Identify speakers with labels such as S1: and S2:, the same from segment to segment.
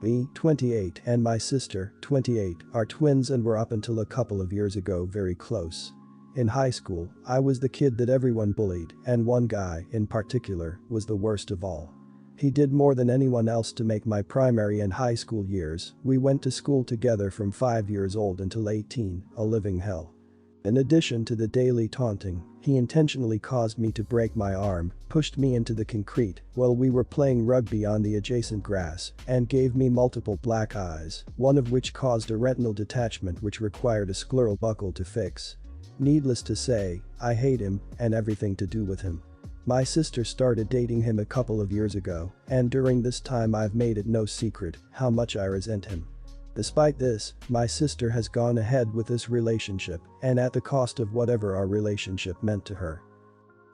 S1: Me, 28, and my sister, 28, are twins and were up until a couple of years ago very close. In high school, I was the kid that everyone bullied, and one guy, in particular, was the worst of all. He did more than anyone else to make my primary and high school years. We went to school together from 5 years old until 18, a living hell. In addition to the daily taunting, he intentionally caused me to break my arm, pushed me into the concrete while we were playing rugby on the adjacent grass, and gave me multiple black eyes, one of which caused a retinal detachment which required a scleral buckle to fix. Needless to say, I hate him and everything to do with him. My sister started dating him a couple of years ago, and during this time I've made it no secret how much I resent him. Despite this, my sister has gone ahead with this relationship, and at the cost of whatever our relationship meant to her.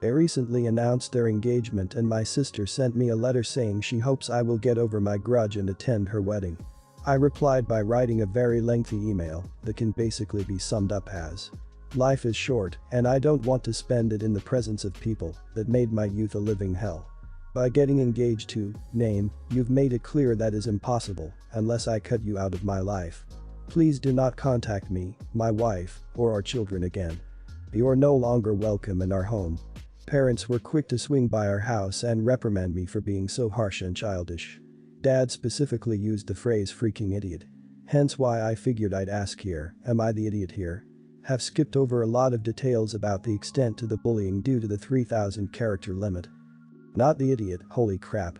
S1: They recently announced their engagement and my sister sent me a letter saying she hopes I will get over my grudge and attend her wedding. I replied by writing a very lengthy email that can basically be summed up as, "Life is short, and I don't want to spend it in the presence of people that made my youth a living hell. By getting engaged to, name, you've made it clear that is impossible unless I cut you out of my life. Please do not contact me, my wife, or our children again. You're no longer welcome in our home." Parents were quick to swing by our house and reprimand me for being so harsh and childish. Dad specifically used the phrase freaking idiot. Hence why I figured I'd ask here, am I the idiot here? Have skipped over a lot of details about the extent to the bullying due to the 3,000 character limit. Not the idiot, holy crap.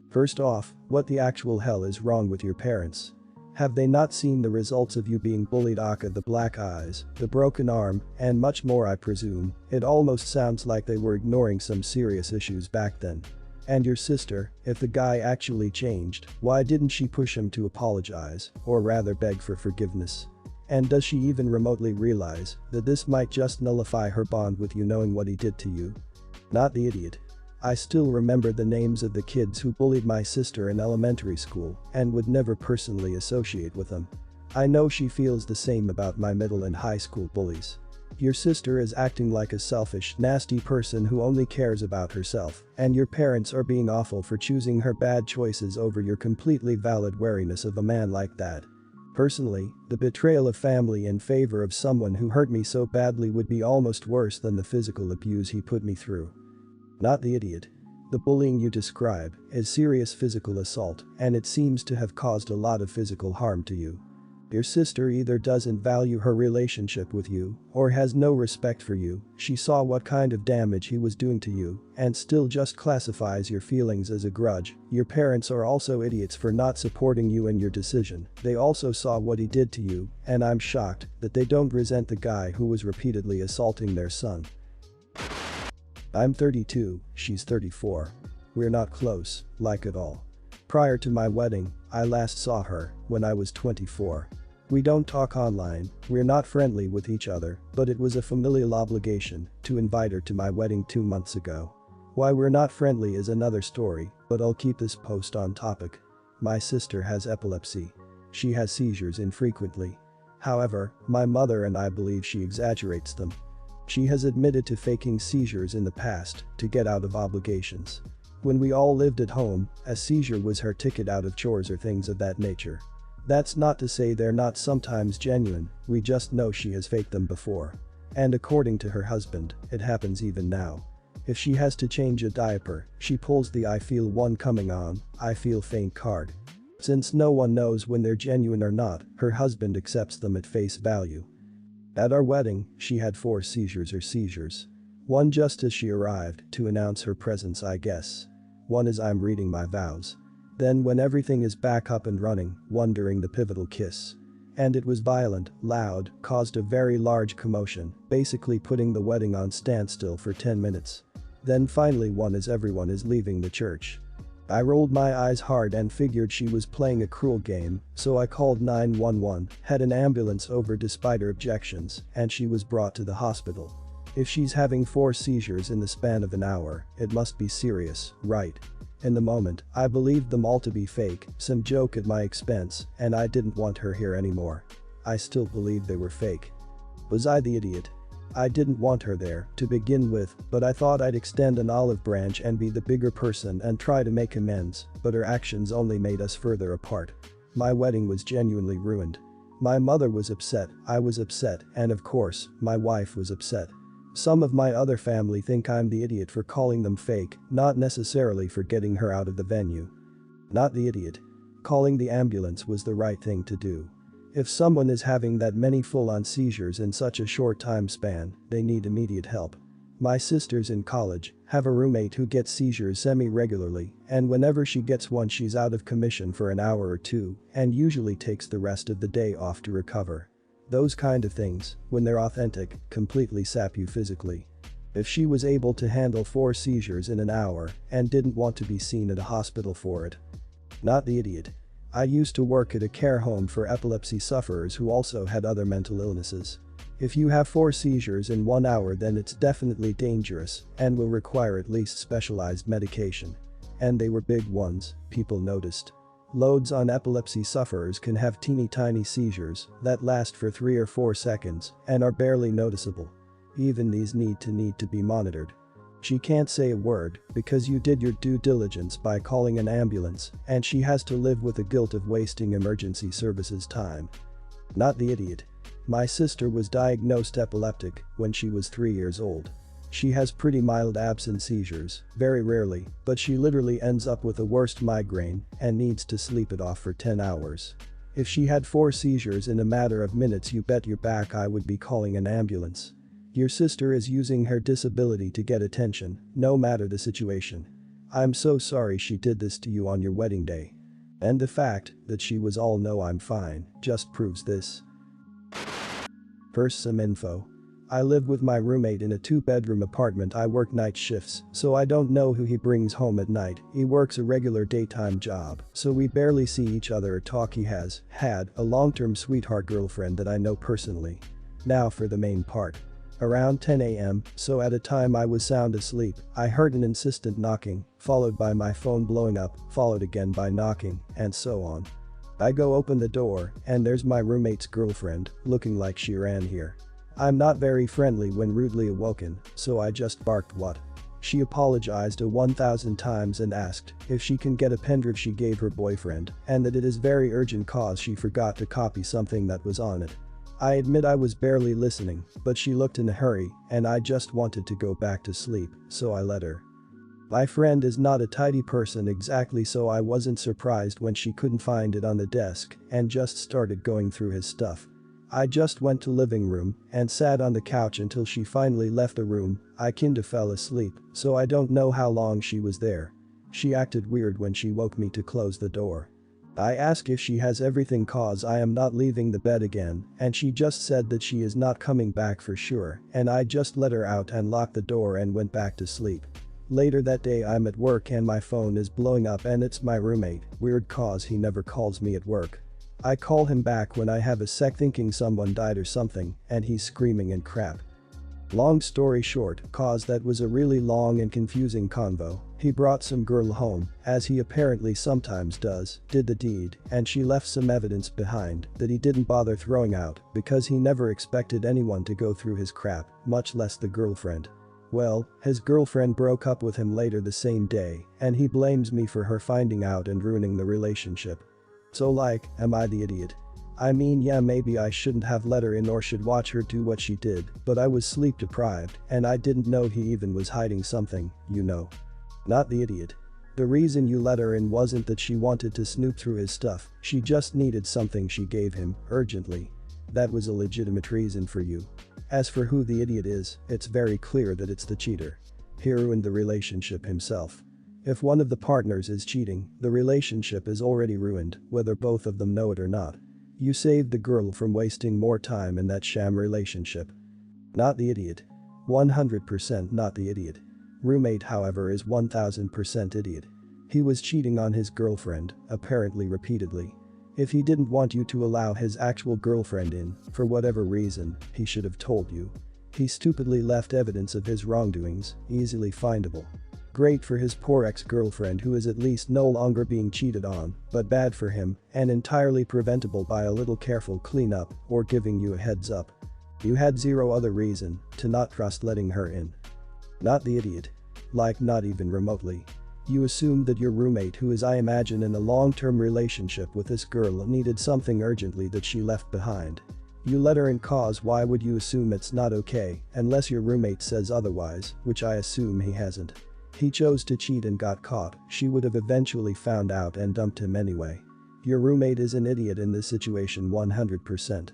S1: First off, what the actual hell is wrong with your parents? Have they not seen the results of you being bullied? Aka, the black eyes, the broken arm, and much more I presume. It almost sounds like they were ignoring some serious issues back then. And your sister, if the guy actually changed, why didn't she push him to apologize, or rather beg for forgiveness? And does she even remotely realize that this might just nullify her bond with you knowing what he did to you? Not the idiot. I still remember the names of the kids who bullied my sister in elementary school and would never personally associate with them. I know she feels the same about my middle and high school bullies. Your sister is acting like a selfish, nasty person who only cares about herself, and your parents are being awful for choosing her bad choices over your completely valid wariness of a man like that. Personally, the betrayal of family in favor of someone who hurt me so badly would be almost worse than the physical abuse he put me through. Not the idiot. The bullying you describe is serious physical assault, and it seems to have caused a lot of physical harm to you. Your sister either doesn't value her relationship with you or has no respect for you. She saw what kind of damage he was doing to you and still just classifies your feelings as a grudge. Your parents are also idiots for not supporting you in your decision. They also saw what he did to you, and I'm shocked that they don't resent the guy who was repeatedly assaulting their son. I'm 32, she's 34. We're not close, like at all. Prior to my wedding, I last saw her when I was 24. We don't talk online, we're not friendly with each other, but it was a familial obligation to invite her to my wedding 2 months ago. Why we're not friendly is another story, but I'll keep this post on topic. My sister has epilepsy. She has seizures infrequently. However, my mother and I believe she exaggerates them. She has admitted to faking seizures in the past to get out of obligations. When we all lived at home, a seizure was her ticket out of chores or things of that nature. That's not to say they're not sometimes genuine, we just know she has faked them before. And according to her husband, it happens even now. If she has to change a diaper, she pulls the "I feel one coming on, I feel faint" card. Since no one knows when they're genuine or not, her husband accepts them at face value. At our wedding, she had 4 seizures. One just as she arrived to announce her presence, I guess. One as I'm reading my vows. Then when everything is back up and running, one during the pivotal kiss. And it was violent, loud, caused a very large commotion, basically putting the wedding on standstill for 10 minutes. Then finally one as everyone is leaving the church. I rolled my eyes hard and figured she was playing a cruel game, so I called 911, had an ambulance over despite her objections, and she was brought to the hospital. If she's having 4 seizures in the span of an hour, it must be serious, right? In the moment, I believed them all to be fake, some joke at my expense, and I didn't want her here anymore. I still believed they were fake. Was I the idiot? I didn't want her there to begin with, but I thought I'd extend an olive branch and be the bigger person and try to make amends, but her actions only made us further apart. My wedding was genuinely ruined. My mother was upset, I was upset, and of course, my wife was upset. Some of my other family think I'm the idiot for calling them fake, not necessarily for getting her out of the venue. Not the idiot. Calling the ambulance was the right thing to do. If someone is having that many full-on seizures in such a short time span, they need immediate help. My sister's in college, have a roommate who gets seizures semi-regularly, and whenever she gets one she's out of commission for an hour or two, and usually takes the rest of the day off to recover. Those kind of things, when they're authentic, completely sap you physically. If she was able to handle 4 seizures in an hour and didn't want to be seen at a hospital for it. Not the idiot. I used to work at a care home for epilepsy sufferers who also had other mental illnesses. If you have 4 seizures in 1 hour, then it's definitely dangerous and will require at least specialized medication. And they were big ones, people noticed. Loads on epilepsy sufferers can have teeny tiny seizures that last for 3 or 4 seconds and are barely noticeable. Even these need to be monitored. She can't say a word because you did your due diligence by calling an ambulance, and she has to live with the guilt of wasting emergency services time. Not the idiot. My sister was diagnosed epileptic when she was 3 years old. She has pretty mild absent seizures, very rarely, but she literally ends up with the worst migraine and needs to sleep it off for 10 hours. If she had 4 seizures in a matter of minutes, you bet your back I would be calling an ambulance. Your sister is using her disability to get attention, no matter the situation. I'm so sorry she did this to you on your wedding day. And the fact that she was all "no, I'm fine" just proves this. First, some info. I live with my roommate in a 2-bedroom apartment. I work night shifts, so I don't know who he brings home at night. He works a regular daytime job, so we barely see each other or talk. He has had a long-term sweetheart girlfriend that I know personally. Now for the main part. Around 10 a.m., so at a time I was sound asleep, I heard an insistent knocking, followed by my phone blowing up, followed again by knocking, and so on. I go open the door, and there's my roommate's girlfriend, looking like she ran here. I'm not very friendly when rudely awoken, so I just barked "what?" She apologized 1,000 times and asked if she can get a pendrive she gave her boyfriend, and that it is very urgent cause she forgot to copy something that was on it. I admit I was barely listening, but she looked in a hurry, and I just wanted to go back to sleep, so I let her. My friend is not a tidy person exactly, so I wasn't surprised when she couldn't find it on the desk and just started going through his stuff. I just went to living room and sat on the couch until she finally left the room. I kinda fell asleep, so I don't know how long she was there. She acted weird when she woke me to close the door. I asked if she has everything cause I am not leaving the bed again, and she just said that she is not coming back for sure, and I just let her out and locked the door and went back to sleep. Later that day I'm at work and my phone is blowing up and it's my roommate, weird cause he never calls me at work. I call him back when I have a sec thinking someone died or something, and he's screaming and crap. Long story short, cause that was a really long and confusing convo. He brought some girl home, as he apparently sometimes does, did the deed, and she left some evidence behind that he didn't bother throwing out because he never expected anyone to go through his crap, much less the girlfriend. Well, his girlfriend broke up with him later the same day, and he blames me for her finding out and ruining the relationship. So like, am I the idiot? I mean, yeah, maybe I shouldn't have let her in or should watch her do what she did, but I was sleep deprived and I didn't know he even was hiding something, you know. Not the idiot. The reason you let her in wasn't that she wanted to snoop through his stuff, she just needed something she gave him, urgently. That was a legitimate reason for you. As for who the idiot is, it's very clear that it's the cheater. He ruined the relationship himself. If one of the partners is cheating, the relationship is already ruined, whether both of them know it or not. You saved the girl from wasting more time in that sham relationship. Not the idiot. 100% not the idiot. Roommate, however, is 1000% idiot. He was cheating on his girlfriend, apparently repeatedly. If he didn't want you to allow his actual girlfriend in, for whatever reason, he should have told you. He stupidly left evidence of his wrongdoings, easily findable. Great for his poor ex-girlfriend who is at least no longer being cheated on, but bad for him and entirely preventable by a little careful cleanup or giving you a heads up. You had zero other reason to not trust letting her in. Not the idiot. Like, not even remotely. You assume that your roommate, who is I imagine in a long-term relationship with this girl, needed something urgently that she left behind. You let her in cause. Why would you assume it's not okay unless your roommate says otherwise, which I assume he hasn't. He chose to cheat and got caught. She would have eventually found out and dumped him anyway. Your roommate is an idiot in this situation 100%.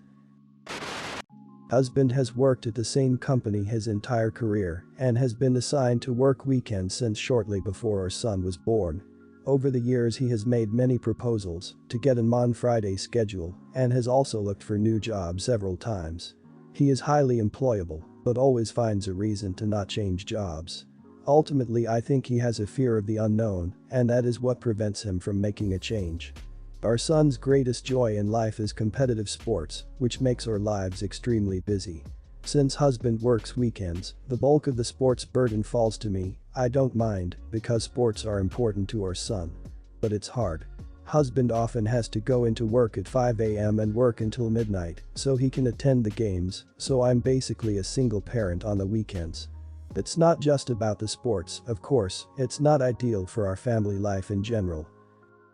S1: Husband has worked at the same company his entire career and has been assigned to work weekends since shortly before our son was born. Over the years he has made many proposals to get a Mon-Friday schedule and has also looked for new jobs several times. He is highly employable but always finds a reason to not change jobs. Ultimately, I think he has a fear of the unknown, and that is what prevents him from making a change. Our son's greatest joy in life is competitive sports, which makes our lives extremely busy. Since husband works weekends, the bulk of the sports burden falls to me. I don't mind, because sports are important to our son. But it's hard. Husband often has to go into work at 5 a.m. and work until midnight so he can attend the games, so I'm basically a single parent on the weekends. It's not just about the sports, of course, it's not ideal for our family life in general.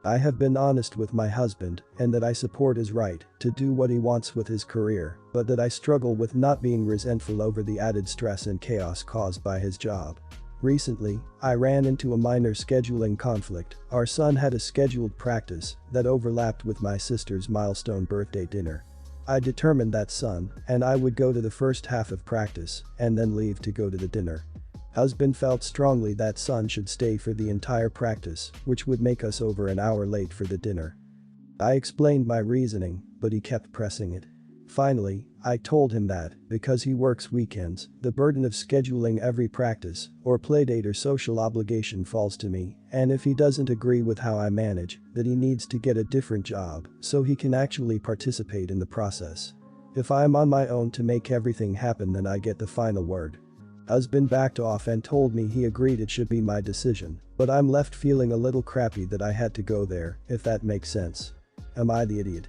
S1: I have been honest with my husband and that I support his right to do what he wants with his career, but that I struggle with not being resentful over the added stress and chaos caused by his job. Recently, I ran into a minor scheduling conflict. Our son had a scheduled practice that overlapped with my sister's milestone birthday dinner. I determined that son and I would go to the first half of practice and then leave to go to the dinner. Husband felt strongly that son should stay for the entire practice, which would make us over an hour late for the dinner. I explained my reasoning, but he kept pressing it. Finally, I told him that, because he works weekends, the burden of scheduling every practice or playdate or social obligation falls to me, and if he doesn't agree with how I manage, that he needs to get a different job so he can actually participate in the process. If I am on my own to make everything happen, then I get the final word. Husband backed off and told me he agreed it should be my decision, but I'm left feeling a little crappy that I had to go there, if that makes sense. Am I the idiot?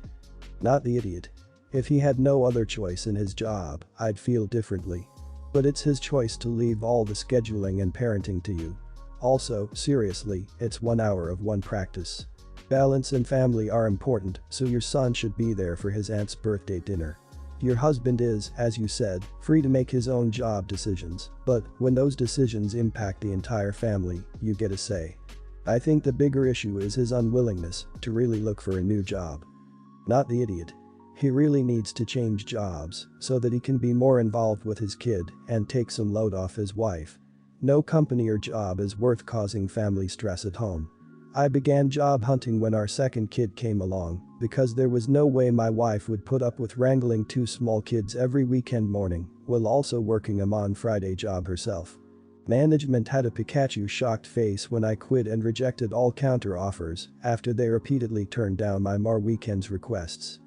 S1: Not the idiot. If he had no other choice in his job, I'd feel differently. But it's his choice to leave all the scheduling and parenting to you. Also, seriously, it's 1 hour of one practice. Balance and family are important, so your son should be there for his aunt's birthday dinner. Your husband is, as you said, free to make his own job decisions, but when those decisions impact the entire family, you get a say. I think the bigger issue is his unwillingness to really look for a new job. Not the idiot. He really needs to change jobs so that he can be more involved with his kid and take some load off his wife. No company or job is worth causing family stress at home. I began job hunting when our second kid came along because there was no way my wife would put up with wrangling 2 small kids every weekend morning while also working a Mon-Friday job herself. Management had a Pikachu-shocked face when I quit and rejected all counter offers after they repeatedly turned down my more weekends requests.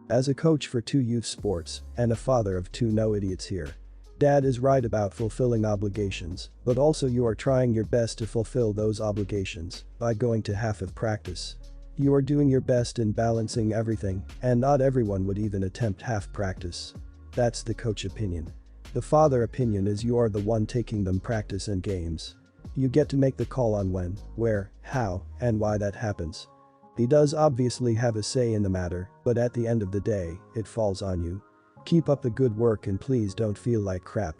S1: As a coach for 2 youth sports and a father of 2 no idiots here. Dad is right about fulfilling obligations, but also you are trying your best to fulfill those obligations by going to half of practice. You are doing your best in balancing everything, and not everyone would even attempt half practice. That's the coach opinion. The father opinion is you are the one taking them practice and games. You get to make the call on when, where, how, and why that happens. He does obviously have a say in the matter, but at the end of the day, it falls on you. Keep up the good work and please don't feel like crap.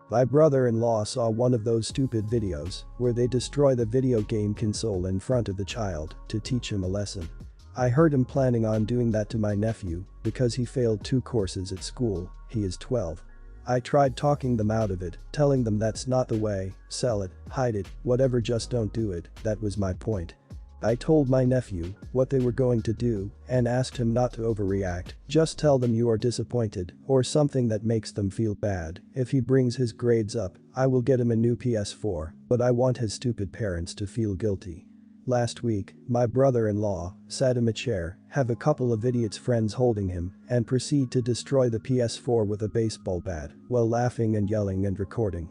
S1: My brother-in-law saw one of those stupid videos where they destroy the video game console in front of the child to teach him a lesson. I heard him planning on doing that to my nephew because he failed 2 courses at school. He is 12. I tried talking them out of it, telling them that's not the way, sell it, hide it, whatever, just don't do it. That was my point. I told my nephew what they were going to do and asked him not to overreact, just tell them you are disappointed or something that makes them feel bad. If he brings his grades up, I will get him a new PS4, but I want his stupid parents to feel guilty. Last week, my brother-in-law sat in a chair, have a couple of idiots friends holding him, and proceed to destroy the PS4 with a baseball bat while laughing and yelling and recording.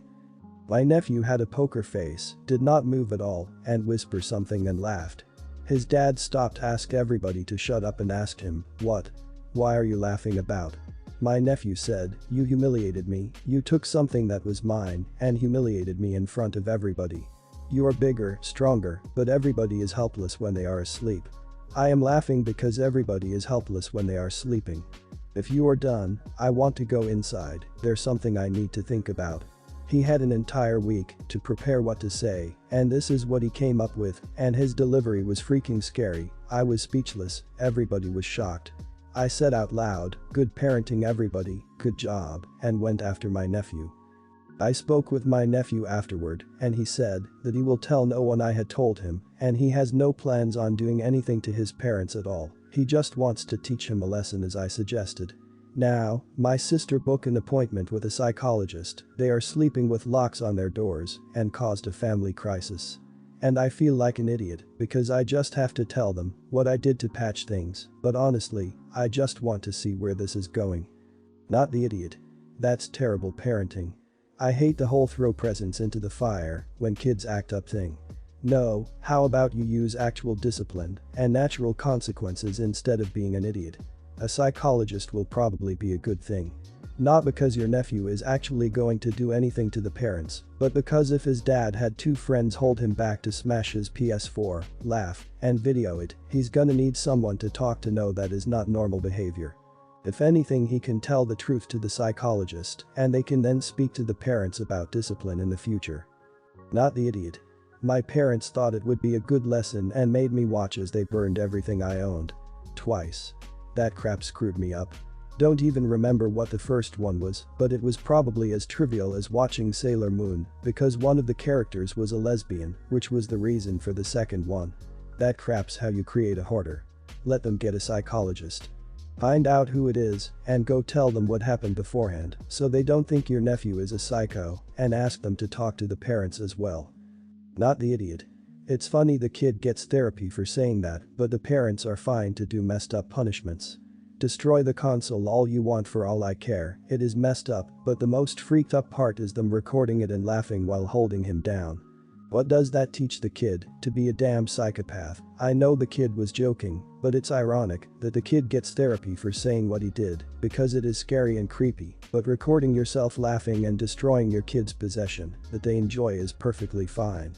S1: My nephew had a poker face, did not move at all, and whispered something and laughed. His dad stopped, asked everybody to shut up and asked him, "What? Why are you laughing about?" My nephew said, "You humiliated me, you took something that was mine and humiliated me in front of everybody." You are bigger, stronger, but everybody is helpless when they are asleep. I am laughing because everybody is helpless when they are sleeping. If you are done, I want to go inside, there's something I need to think about. He had an entire week to prepare what to say, and this is what he came up with, and his delivery was freaking scary. I was speechless, everybody was shocked. I said out loud, "Good parenting everybody, good job," and went after my nephew. I spoke with my nephew afterward, and he said that he will tell no one I had told him, and he has no plans on doing anything to his parents at all. He just wants to teach him a lesson as I suggested. Now, my sister booked an appointment with a psychologist. They are sleeping with locks on their doors and caused a family crisis. And I feel like an idiot because I just have to tell them what I did to patch things, but honestly, I just want to see where this is going. Not the idiot. That's terrible parenting. I hate the whole throw presents into the fire when kids act up thing. No, how about you use actual discipline and natural consequences instead of being an idiot? A psychologist will probably be a good thing. Not because your nephew is actually going to do anything to the parents, but because if his dad had two friends hold him back to smash his PS4, laugh, and video it, he's gonna need someone to talk to know that is not normal behavior. If anything, he can tell the truth to the psychologist, and they can then speak to the parents about discipline in the future. Not the idiot. My parents thought it would be a good lesson and made me watch as they burned everything I owned. Twice. That crap screwed me up. Don't even remember what the first one was, but it was probably as trivial as watching Sailor Moon, because one of the characters was a lesbian, which was the reason for the second one. That crap's how you create a hoarder. Let them get a psychologist. Find out who it is, and go tell them what happened beforehand, so they don't think your nephew is a psycho, and ask them to talk to the parents as well. Not the idiot. It's funny the kid gets therapy for saying that, but the parents are fine to do messed up punishments. Destroy the console all you want for all I care, it is messed up, but the most freaked up part is them recording it and laughing while holding him down. What does that teach the kid? To be a damn psychopath. I know the kid was joking, but it's ironic that the kid gets therapy for saying what he did, because it is scary and creepy, but recording yourself laughing and destroying your kid's possession that they enjoy is perfectly fine.